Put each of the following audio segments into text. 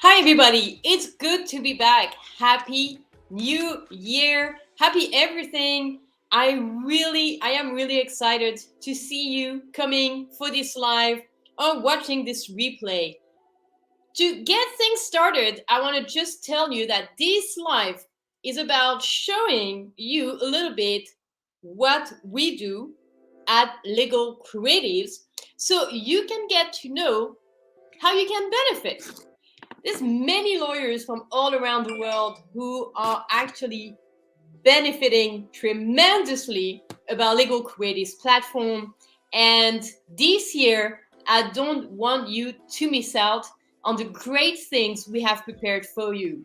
Hi, everybody. It's good to be back. Happy New Year. Happy everything. I am really excited to see you coming for this live or watching this replay. To get things started, I want to just tell you that this live is about showing you a little bit what we do at Legal Creatives so you can get to know how you can benefit. There's many lawyers from all around the world who are actually benefiting tremendously about Legal Creatives platform. And this year, I don't want you to miss out on the great things we have prepared for you.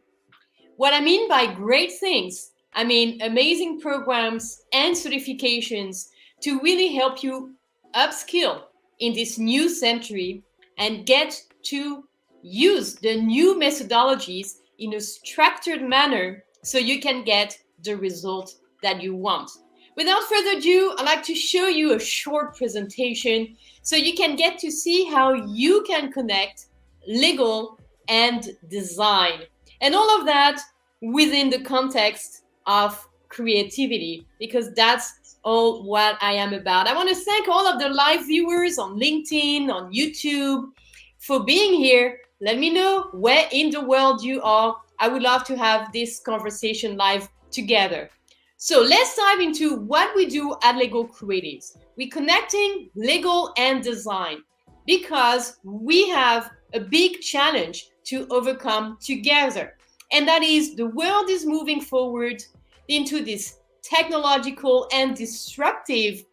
What I mean by great things, I mean amazing programs and certifications to really help you upskill in this new century and get to use the new methodologies in a structured manner so you can get the result that you want. Without further ado, I'd like to show you a short presentation so you can get to see how you can connect legal and design. And all of that within the context of creativity, because that's all what I am about. I want to thank all of the live viewers on LinkedIn, on YouTube for being here. Let me know where in the world you are. I would love to have this conversation live together. So let's dive into what we do at Legal Creatives. We're connecting legal and design because we have a big challenge to overcome together. And that is the world is moving forward into this technological and disruptive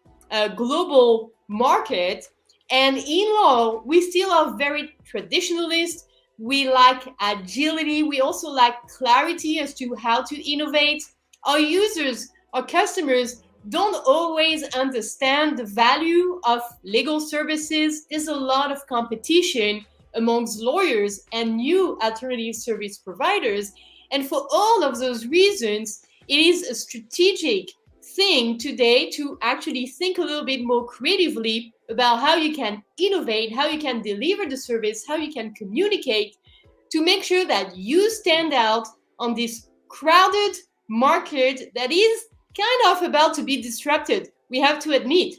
global market. And in law, we still are very traditionalist. We like agility. We also like clarity as to how to innovate. Our users, our customers don't always understand the value of legal services. There's a lot of competition amongst lawyers and new alternative service providers. And for all of those reasons, it is a strategic thing today to actually think a little bit more creatively about how you can innovate, how you can deliver the service, how you can communicate to make sure that you stand out on this crowded market that is kind of about to be disrupted, we have to admit.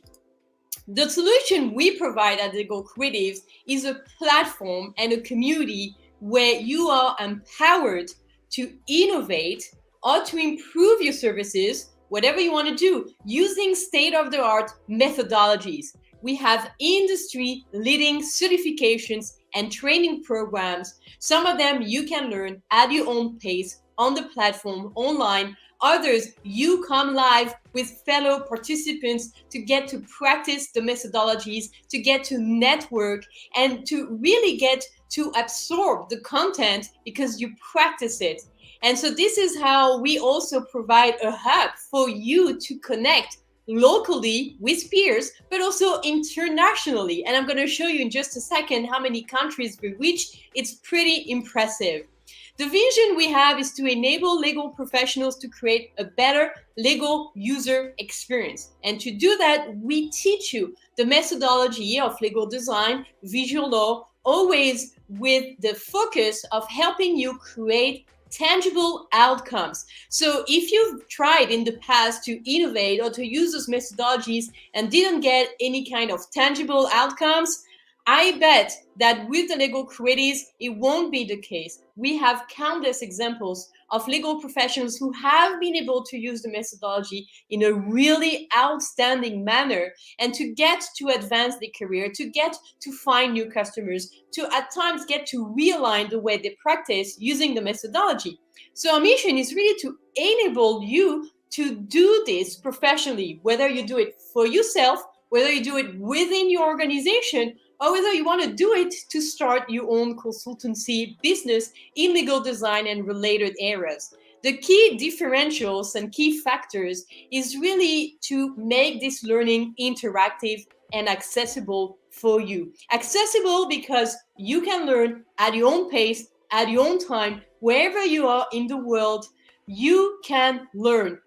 The solution we provide at Legal Creatives is a platform and a community where you are empowered to innovate or to improve your services, whatever you want to do, using state-of-the-art methodologies. We have industry-leading certifications and training programs. Some of them you can learn at your own pace on the platform online. Others, you come live with fellow participants to get to practice the methodologies, to get to network, and to really get to absorb the content because you practice it. And so this is how we also provide a hub for you to connect locally with peers, but also internationally. And I'm going to show you in just a second how many countries we reach. It's pretty impressive. The vision we have is to enable legal professionals to create a better legal user experience. And to do that, we teach you the methodology of legal design, visual law, always with the focus of helping you create tangible outcomes. So if you've tried in the past to innovate or to use those methodologies and didn't get any kind of tangible outcomes, I bet that with the Legal Creatives, it won't be the case. We have countless examples of legal professionals who have been able to use the methodology in a really outstanding manner and to get to advance their career, to get to find new customers, to at times get to realign the way they practice using the methodology. So our mission is really to enable you to do this professionally, whether you do it for yourself, whether you do it within your organization, or whether you want to do it to start your own consultancy business in legal design and related areas. The key differentials and key factors is really to make this learning interactive and accessible for you. Accessible because you can learn at your own pace, at your own time, wherever you are in the world, you can learn.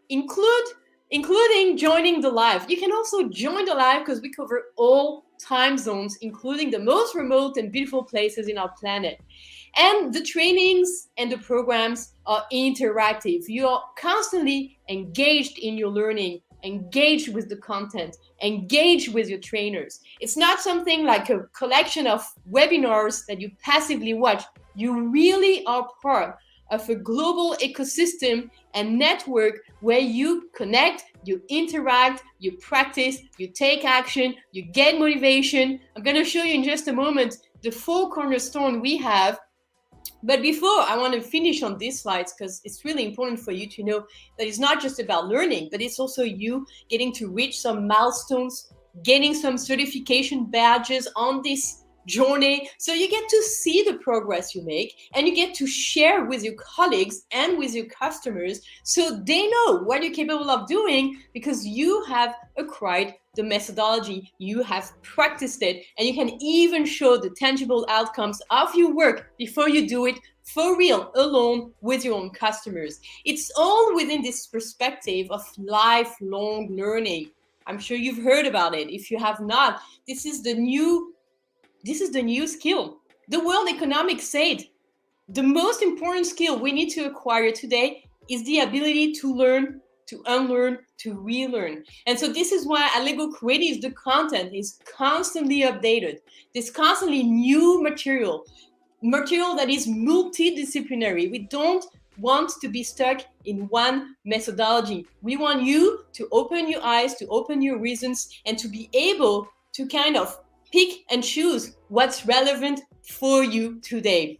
Including joining the live. You can also join the live because we cover all time zones, including the most remote and beautiful places in our planet. And the trainings and the programs are interactive. You are constantly engaged in your learning, engaged with the content, engaged with your trainers. It's not something like a collection of webinars that you passively watch. You really are part of a global ecosystem and network where you connect, you interact, you practice, you take action, you get motivation. I'm going to show you in just a moment the 4 cornerstones we have. But before, I want to finish on these slides because it's really important for you to know that it's not just about learning, but it's also you getting to reach some milestones, getting some certification badges on this journey. So you get to see the progress you make, and you get to share with your colleagues and with your customers so they know what you're capable of doing because you have acquired the methodology, you have practiced it, and you can even show the tangible outcomes of your work before you do it for real, alone with your own customers. It's all within this perspective of lifelong learning. I'm sure you've heard about it. If you have not, this is the new skill. The World Economic said the most important skill we need to acquire today is the ability to learn, to unlearn, to relearn. And so this is why at Lego Creative, the content is constantly updated. There's constantly new material that is multidisciplinary. We don't want to be stuck in one methodology. We want you to open your eyes, to open your reasons, and to be able to kind of pick and choose what's relevant for you today.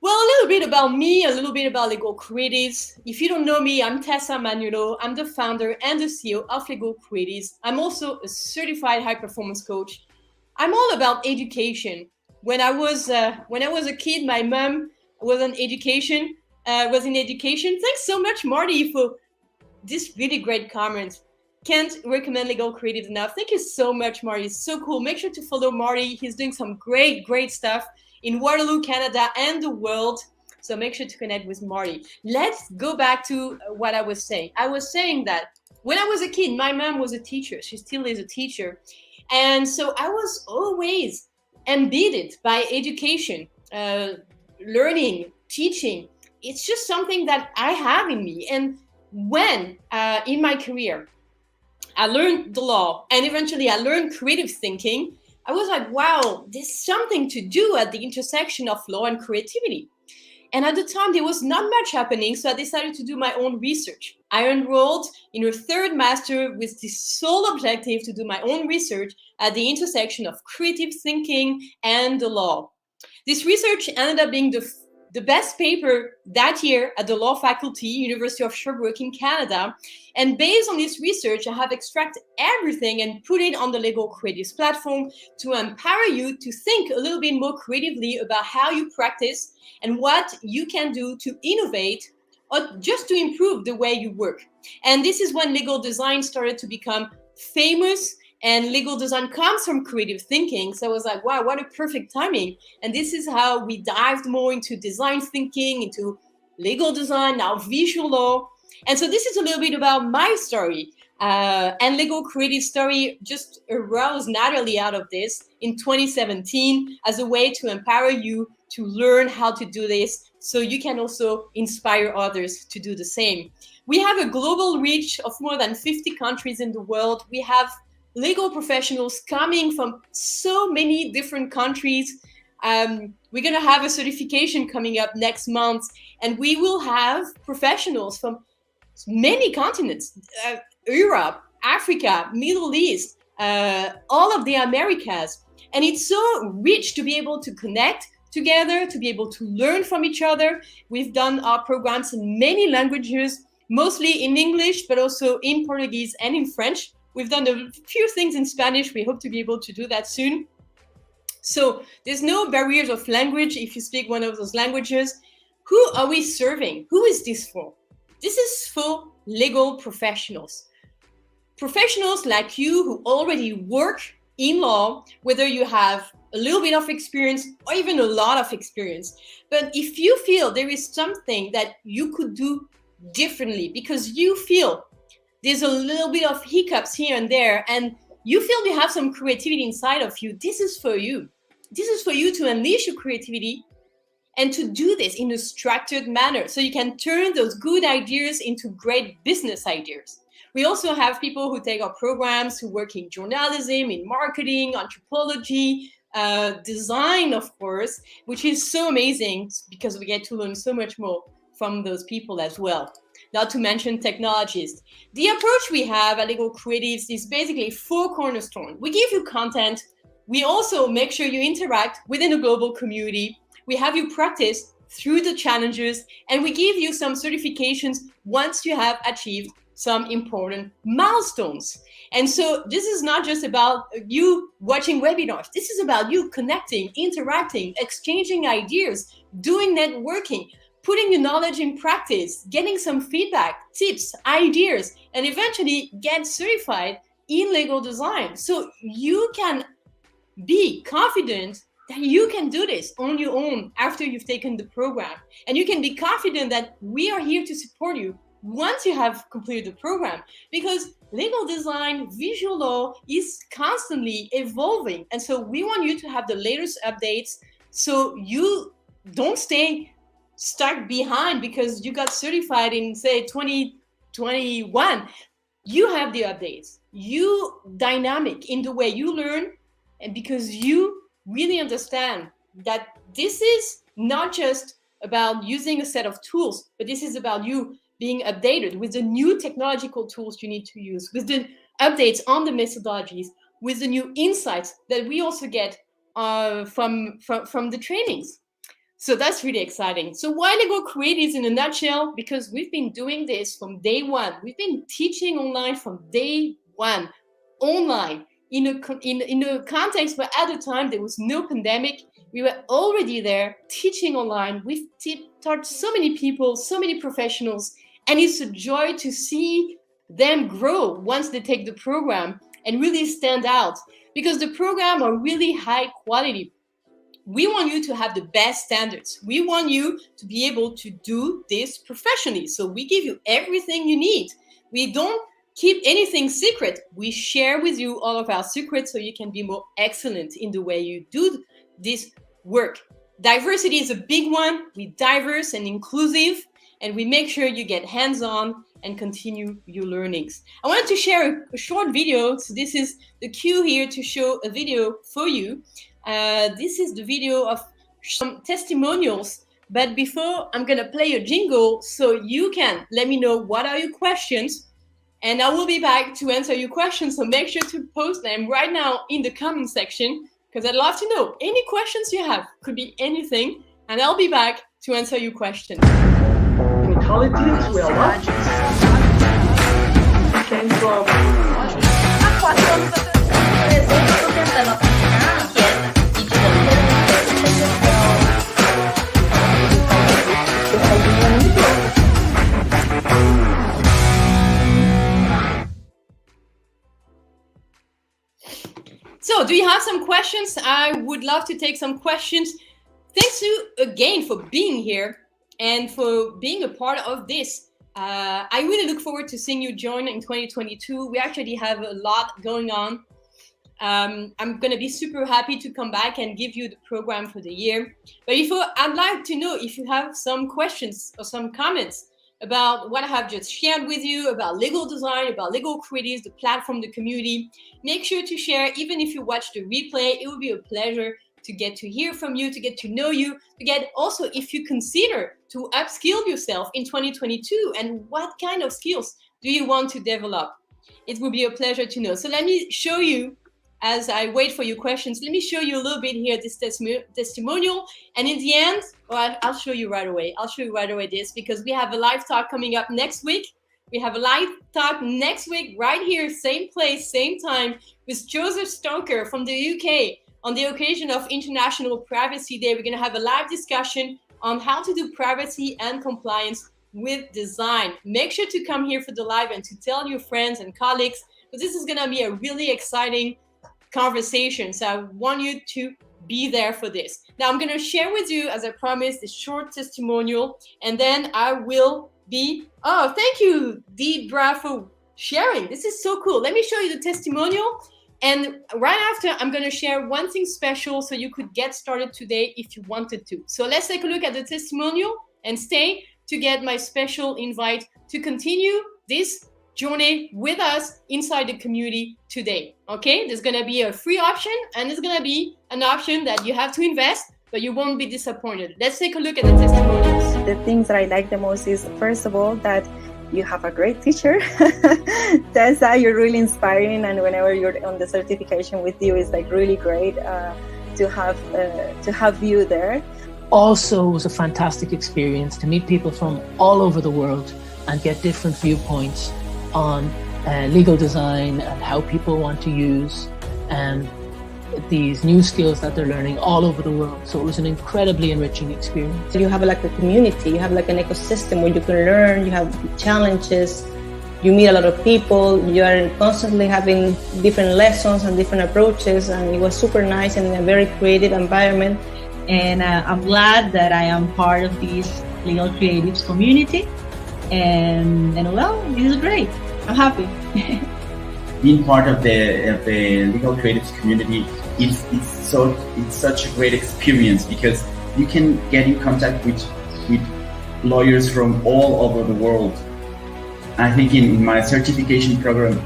Well, a little bit about me, a little bit about Lego Creatives. If you don't know me, I'm Tessa Manuello. I'm the founder and the CEO of Lego Creatives. I'm also a certified high-performance coach. I'm all about education. When I was a kid, my mom was in education. Thanks so much, Marty, for this really great comment. Can't recommend Lego Creatives enough. Thank you so much, Marty. It's so cool. Make sure to follow Marty. He's doing some great stuff in Waterloo, Canada, and the world. So make sure to connect with Marty. Let's go back to what I was saying. I was saying that when I was a kid, my mom was a teacher. She still is a teacher. And so I was always embedded by education, learning, teaching. It's just something that I have in me. And when in my career, I learned the law and eventually I learned creative thinking, I was like, wow, there's something to do at the intersection of law and creativity. And at the time, there was not much happening, so I decided to do my own research. I enrolled in a 3rd master with the sole objective to do my own research at the intersection of creative thinking and the law. This research ended up being the best paper that year at the law faculty, University of Sherbrooke in Canada. And based on this research, I have extracted everything and put it on the Lego Creatives platform to empower you to think a little bit more creatively about how you practice and what you can do to innovate or just to improve the way you work. And this is when Lego design started to become famous. And Lego design comes from creative thinking. So I was like, wow, what a perfect timing. And this is how we dived more into design thinking, into Lego design, now visual law. And so this is a little bit about my story. And Lego Creative Story just arose naturally out of this in 2017 as a way to empower you to learn how to do this so you can also inspire others to do the same. We have a global reach of more than 50 countries in the world. We have Lego professionals coming from so many different countries. We're going to have a certification coming up next month, and we will have professionals from many continents, Europe, Africa, Middle East, all of the Americas. And it's so rich to be able to connect together, to be able to learn from each other. We've done our programs in many languages, mostly in English, but also in Portuguese and in French. We've done a few things in Spanish. We hope to be able to do that soon. So there's no barriers of language if you speak one of those languages. Who are we serving? Who is this for? This is for legal professionals. Professionals like you who already work in law, whether you have a little bit of experience or even a lot of experience. But if you feel there is something that you could do differently because you feel there's a little bit of hiccups here and there, and you feel you have some creativity inside of you, this is for you. This is for you to unleash your creativity and to do this in a structured manner so you can turn those good ideas into great business ideas. We also have people who take our programs who work in journalism, in marketing, anthropology, design, of course, which is so amazing because we get to learn so much more from those people as well. Not to mention technologists. The approach we have at Lego Creatives is basically 4 cornerstones. We give you content. We also make sure you interact within a global community. We have you practice through the challenges, and we give you some certifications once you have achieved some important milestones. And so this is not just about you watching webinars. This is about you connecting, interacting, exchanging ideas, doing networking, putting your knowledge in practice, getting some feedback, tips, ideas, and eventually get certified in Lego design. So you can be confident that you can do this on your own after you've taken the program. And you can be confident that we are here to support you once you have completed the program, because Lego design, visual law is constantly evolving. And so we want you to have the latest updates so you don't stay stuck behind because you got certified in, say, 2021. You have the updates. You dynamic in the way you learn, and because you really understand that this is not just about using a set of tools, but this is about you being updated with the new technological tools you need to use, with the updates on the methodologies, with the new insights that we also get from the trainings. So that's really exciting. So why Lego Creatives in a nutshell? Because we've been doing this from day one. We've been teaching online from day one, online, in a context where at the time there was no pandemic. We were already there teaching online. We've taught so many people, so many professionals, and it's a joy to see them grow once they take the program and really stand out, because the program are really high quality. We want you to have the best standards. We want you to be able to do this professionally. So we give you everything you need. We don't keep anything secret. We share with you all of our secrets so you can be more excellent in the way you do this work. Diversity is a big one. We're diverse and inclusive, and we make sure you get hands-on and continue your learnings. I wanted to share a short video. So this is the cue here to show a video for you. This is the video of some testimonials. But before, I'm going to play a jingle so you can let me know what are your questions. And I will be back to answer your questions. So make sure to post them right now in the comment section, because I'd love to know any questions you have. Could be anything. And I'll be back to answer your questions. So, do you have some questions? I would love to take some questions. Thanks to you again for being here and for being a part of this. I really look forward to seeing you join in 2022. We actually have a lot going on. I'm going to be super happy to come back and give you the program for the year. But before, I'd like to know if you have some questions or some comments about what I have just shared with you, about Lego design, about Lego Creatives, the platform, the community. Make sure to share. Even if you watch the replay, it will be a pleasure to get to hear from you, to get to know you, to get also if you consider to upskill yourself in 2022 and what kind of skills do you want to develop. It will be a pleasure to know. So let me show you, as I wait for your questions, let me show you a little bit here, this testimonial. And in the end, well, I'll show you right away. I'll show you right away this, because we have a live talk coming up next week. We have a live talk next week right here, same place, same time, with Joseph Stoker from the UK. On the occasion of International Privacy Day, we're going to have a live discussion on how to do privacy and compliance with design. Make sure to come here for the live and to tell your friends and colleagues, because this is going to be a really exciting conversation. So I want you to be there for this. Now I'm going to share with you, as I promised, this short testimonial, and then I will be, oh, thank you, Deidra, for sharing. This is so cool. Let me show you the testimonial, And right after, I'm going to share one thing special so you could get started today if you wanted to. So let's take a look at the testimonial and stay to get my special invite to continue this journey with us inside the community today. Okay, there's going to be a free option and there's going to be an option that you have to invest, but you won't be disappointed. Let's take a look at the testimonials. The things that I like the most is, first of all, that you have a great teacher. Tessa, you're really inspiring, and whenever you're on the certification with you, it's like really great to have you there. Also, it was a fantastic experience to meet people from all over the world and get different viewpoints on legal design and how people want to use these new skills that they're learning all over the world. So it was an incredibly enriching experience. You have like a community, you have like an ecosystem where you can learn, you have challenges, you meet a lot of people, you are constantly having different lessons and different approaches, and it was super nice and in a very creative environment. And I'm glad that I am part of this Legal Creatives community. And well, this is great. I'm happy. Being part of the Legal Creatives community, it's such a great experience because you can get in contact with lawyers from all over the world. I think in my certification program,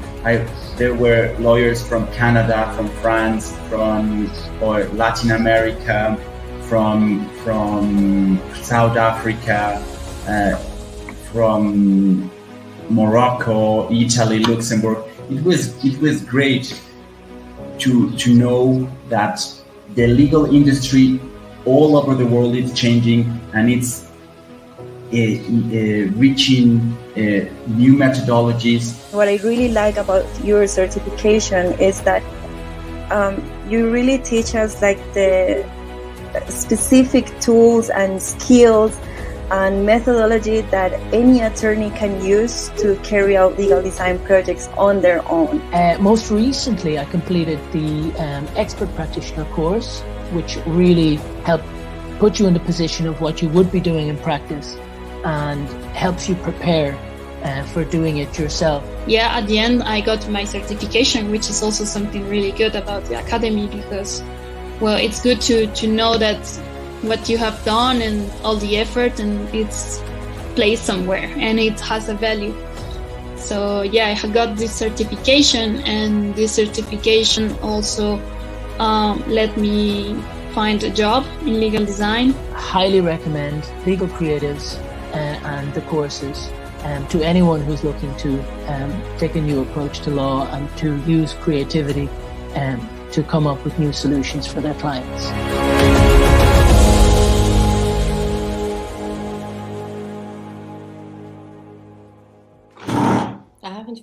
there were lawyers from Canada, from France, from Latin America, from South Africa, from Morocco, Italy, Luxembourg. It was great to know that the legal industry all over the world is changing, and it's reaching new methodologies. What I really like about your certification is that you really teach us like the specific tools and skills and methodology that any attorney can use to carry out legal design projects on their own. Most recently, I completed the expert practitioner course, which really helped put you in the position of what you would be doing in practice and helps you prepare for doing it yourself. Yeah, at the end, I got my certification, which is also something really good about the academy because, well, it's good to know that what you have done and all the effort, and it's placed somewhere and it has a value. So yeah, I got this certification, and this certification also let me find a job in legal design. I highly recommend Legal Creatives and the courses to anyone who's looking to take a new approach to law and to use creativity to come up with new solutions for their clients.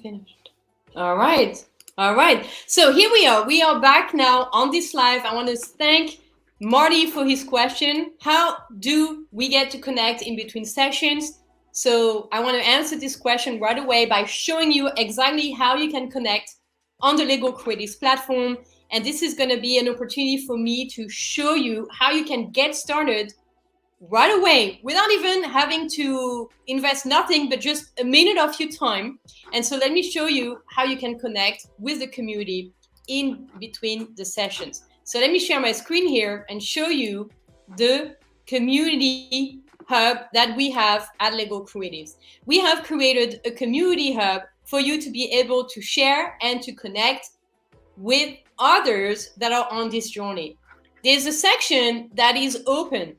Finished. All right. So here we are. We are back now on this live. I want to thank Marty for his question. How do we get to connect in between sessions? So I want to answer this question right away by showing you exactly how you can connect on the Legal Creatives platform. And this is going to be an opportunity for me to show you how you can get started right away without even having to invest nothing but just a minute of your time. And so let me show you how you can connect with the community in between the sessions. So let me share my screen here and show you the community hub that we have at Legal Creatives. We have created a community hub for you to be able to share and to connect with others that are on this journey. There's a section that is open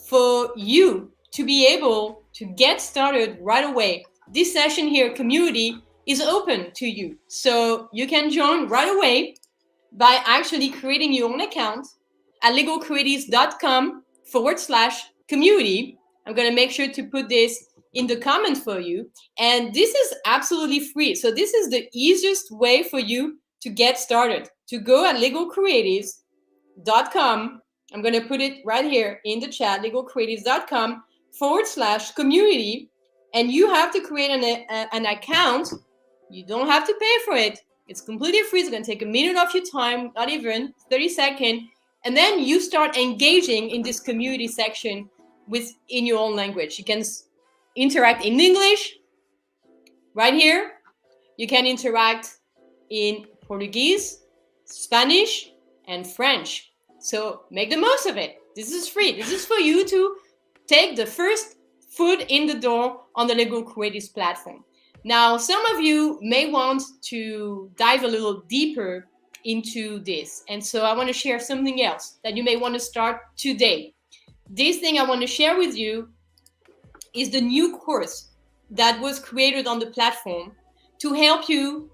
for you to be able to get started right away. This session here, community, is open to you. So you can join right away by actually creating your own account at legalcreatives.com/community. I'm going to make sure to put this in the comment for you. And this is absolutely free. So this is the easiest way for you to get started. To go at legalcreatives.com. I'm going to put it right here in the chat, legalcreatives.com/community. And you have to create an account. You don't have to pay for it. It's completely free. It's going to take a minute of your time, not even 30 seconds. And then you start engaging in this community section in your own language. You can interact in English right here. You can interact in Portuguese, Spanish, and French. So make the most of it. This is free. This is for you to take the first foot in the door on the Lego Creatives platform. Now, some of you may want to dive a little deeper into this. And so I want to share something else that you may want to start today. This thing I want to share with you is the new course that was created on the platform to help you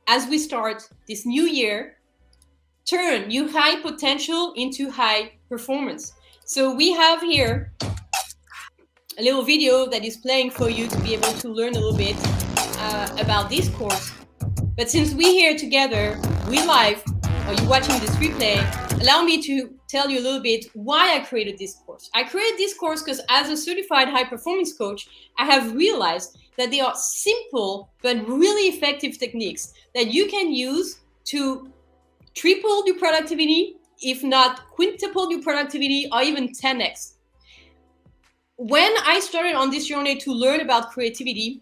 as we start this new year, turn your high potential into high performance. So we have here a little video that is playing for you to be able to learn a little bit about this course. But since we're here together, we live, or you're watching this replay, allow me to tell you a little bit why I created this course. I created this course because as a certified high performance coach, I have realized that there are simple but really effective techniques that you can use to triple your productivity, if not quintuple your productivity, or even 10x. When I started on this journey to learn about creativity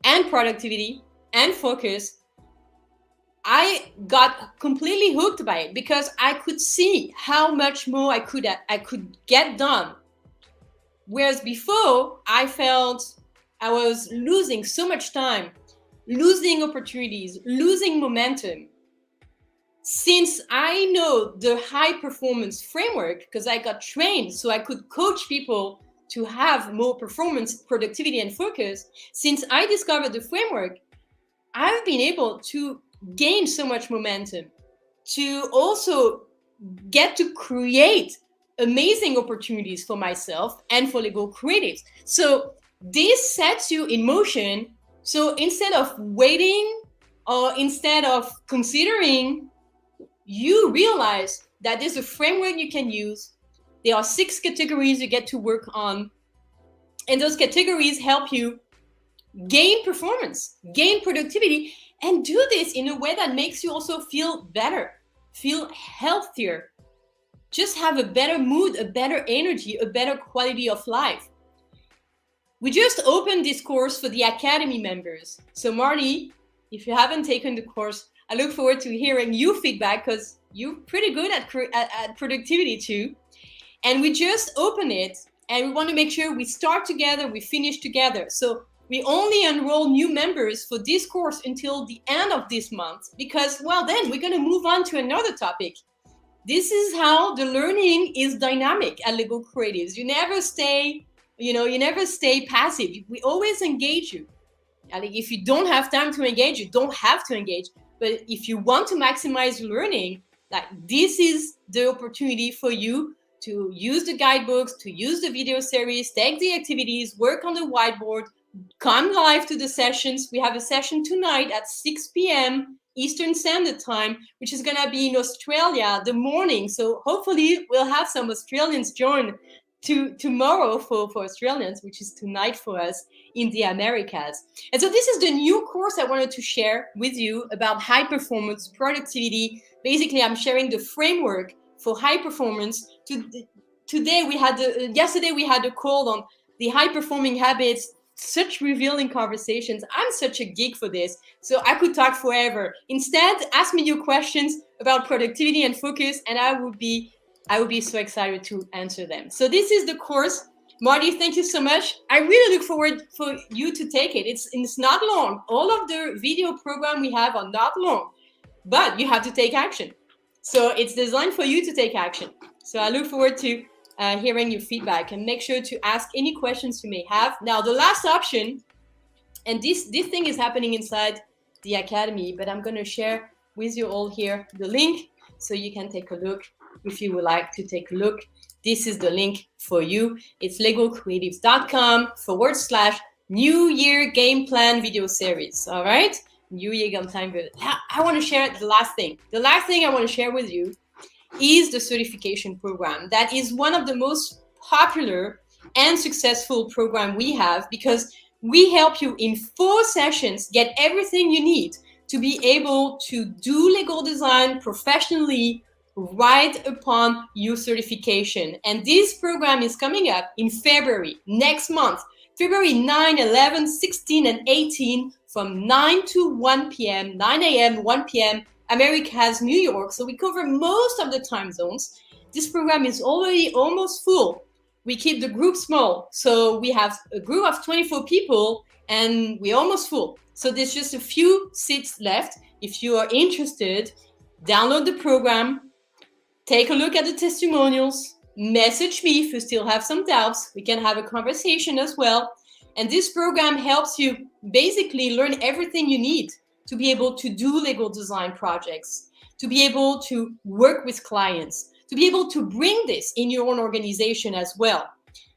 and productivity and focus, I got completely hooked by it because I could see how much more I could get done. Whereas before, I felt I was losing so much time, losing opportunities, losing momentum. Since I know the high performance framework, because I got trained so I could coach people to have more performance, productivity, and focus, since I discovered the framework, I've been able to gain so much momentum, to also get to create amazing opportunities for myself and for Lego Creatives. So this sets you in motion. So instead of waiting or instead of considering, you realize that there's a framework you can use. There are 6 categories you get to work on. And those categories help you gain performance, gain productivity, and do this in a way that makes you also feel better, feel healthier, just have a better mood, a better energy, a better quality of life. We just opened this course for the Academy members. So Marty, if you haven't taken the course, I look forward to hearing your feedback because you're pretty good at productivity too. And we just open it and we want to make sure we start together, we finish together. So we only enroll new members for this course until the end of this month because, well, then we're going to move on to another topic. This is how the learning is dynamic at Lego Creatives. You never stay passive. We always engage you. And if you don't have time to engage, you don't have to engage. But if you want to maximize your learning, like this is the opportunity for you to use the guidebooks, to use the video series, take the activities, work on the whiteboard, come live to the sessions. We have a session tonight at 6 p.m. Eastern Standard Time, which is going to be in Australia the morning. So hopefully we'll have some Australians join tomorrow for Australians, which is tonight for us in the Americas. And so this is the new course I wanted to share with you about high performance productivity. Basically, I'm sharing the framework for high performance. Yesterday we had a call on the high performing habits, such revealing conversations. I'm such a geek for this, so I could talk forever. Instead, ask me your questions about productivity and focus, and I would be so excited to answer them. So this is the course. Marty, thank you so much. I really look forward for you to take it. It's not long. All of the video program we have are not long, but you have to take action. So it's designed for you to take action. So I look forward to hearing your feedback and make sure to ask any questions you may have. Now, the last option, and this thing is happening inside the Academy, but I'm going to share with you all here the link so you can take a look if you would like to take a look. This is the link for you. It's legocreatives.com/New Year Game Plan video series. All right? New Year Game Plan. I want to share the last thing. The last thing I want to share with you is the certification program. That is one of the most popular and successful program we have because we help you in 4 sessions get everything you need to be able to do Lego design professionally right upon your certification. And this program is coming up in February, next month, February 9, 11, 16, and 18 from 9 to 1 p.m., 9 a.m., 1 p.m. America has New York, so we cover most of the time zones. This program is already almost full. We keep the group small, so we have a group of 24 people and we're almost full. So there's just a few seats left. If you are interested, download the program, take a look at the testimonials, message me if you still have some doubts. We can have a conversation as well. And this program helps you basically learn everything you need to be able to do legal design projects, to be able to work with clients, to be able to bring this in your own organization as well.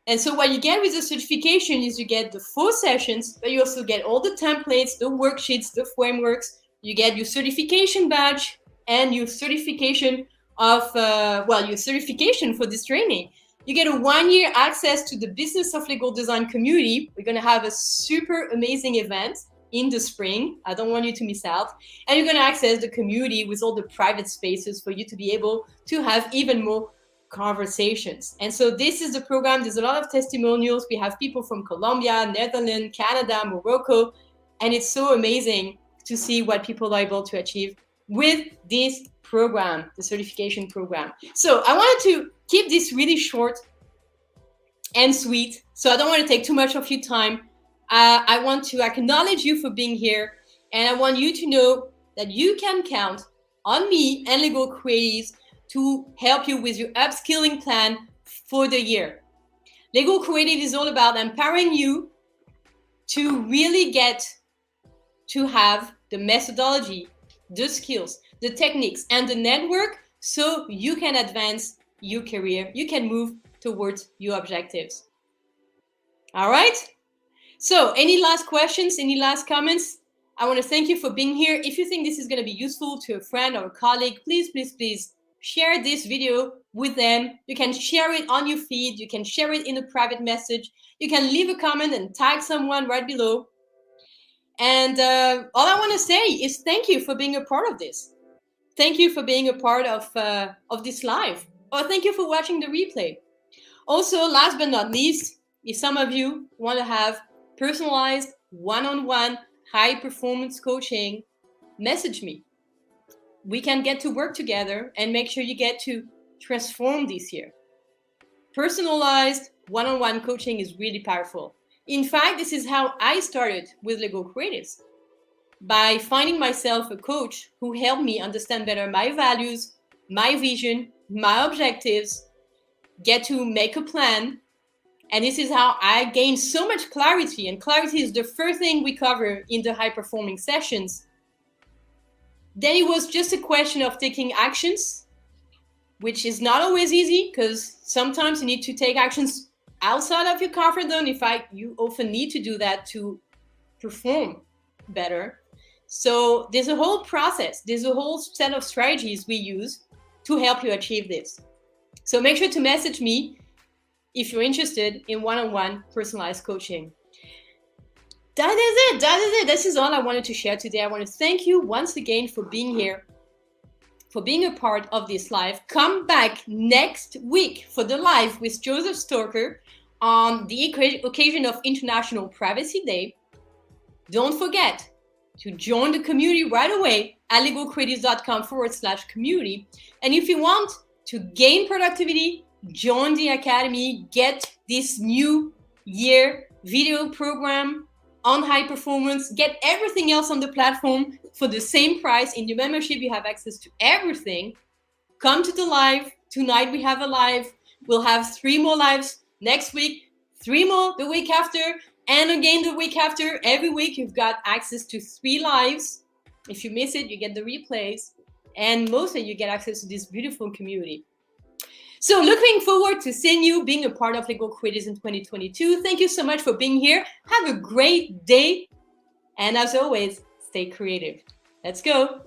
And so what you get with the certification is you get the 4 sessions, but you also get all the templates, the worksheets, the frameworks. You get your certification badge and your certification of, your certification for this training. You get a 1-year access to the Business of Legal Design community. We're going to have a super amazing event in the spring. I don't want you to miss out. And you're going to access the community with all the private spaces for you to be able to have even more conversations. And so this is the program. There's a lot of testimonials. We have people from Colombia, Netherlands, Canada, Morocco, and it's so amazing to see what people are able to achieve with this program, the certification program. So I wanted to keep this really short and sweet, so I don't want to take too much of your time. I want to acknowledge you for being here, and I want you to know that you can count on me and Legal Creatives to help you with your upskilling plan for the year. Legal Creative is all about empowering you to really get to have the methodology, the skills, the techniques, and the network so you can advance your career, you can move towards your objectives. All right? So any last questions, any last comments? I want to thank you for being here. If you think this is going to be useful to a friend or a colleague, please share this video with them. You can share it on your feed. You can share it in a private message. You can leave a comment and tag someone right below. And all I want to say is thank you for being a part of this. Thank you for being a part of this live. Or thank you for watching the replay. Also, last but not least, if some of you want to have personalized one-on-one high performance coaching, message me. We can get to work together and make sure you get to transform this year. Personalized one-on-one coaching is really powerful. In fact, this is how I started with Legal Creatives, by finding myself a coach who helped me understand better my values, my vision, my objectives, get to make a plan. And this is how I gained so much clarity. And clarity is the first thing we cover in the high-performing sessions. Then it was just a question of taking actions, which is not always easy because sometimes you need to take actions outside of your comfort zone. In fact, you often need to do that to perform better. So there's a whole process. There's a whole set of strategies we use to help you achieve this. So make sure to message me if you're interested in one-on-one personalized coaching. That is it. This is all I wanted to share today. I want to thank you once again for being here, for being a part of this live. Come back next week for the live with Joseph Storker on the occasion of International Privacy Day. Don't forget to join the community right away at legalcreatives.com/community. And if you want to gain productivity, join the Academy, get this new year video program on high performance, get everything else on the platform for the same price. In your membership, you have access to everything. Come to the live. Tonight we have a live. We'll have 3 more lives next week, 3 more the week after, and again the week after. Every week you've got access to 3 lives. If you miss it, you get the replays. And mostly you get access to this beautiful community. So looking forward to seeing you being a part of Legal Creatives in 2022. Thank you so much for being here. Have a great day. And as always, stay creative. Let's go.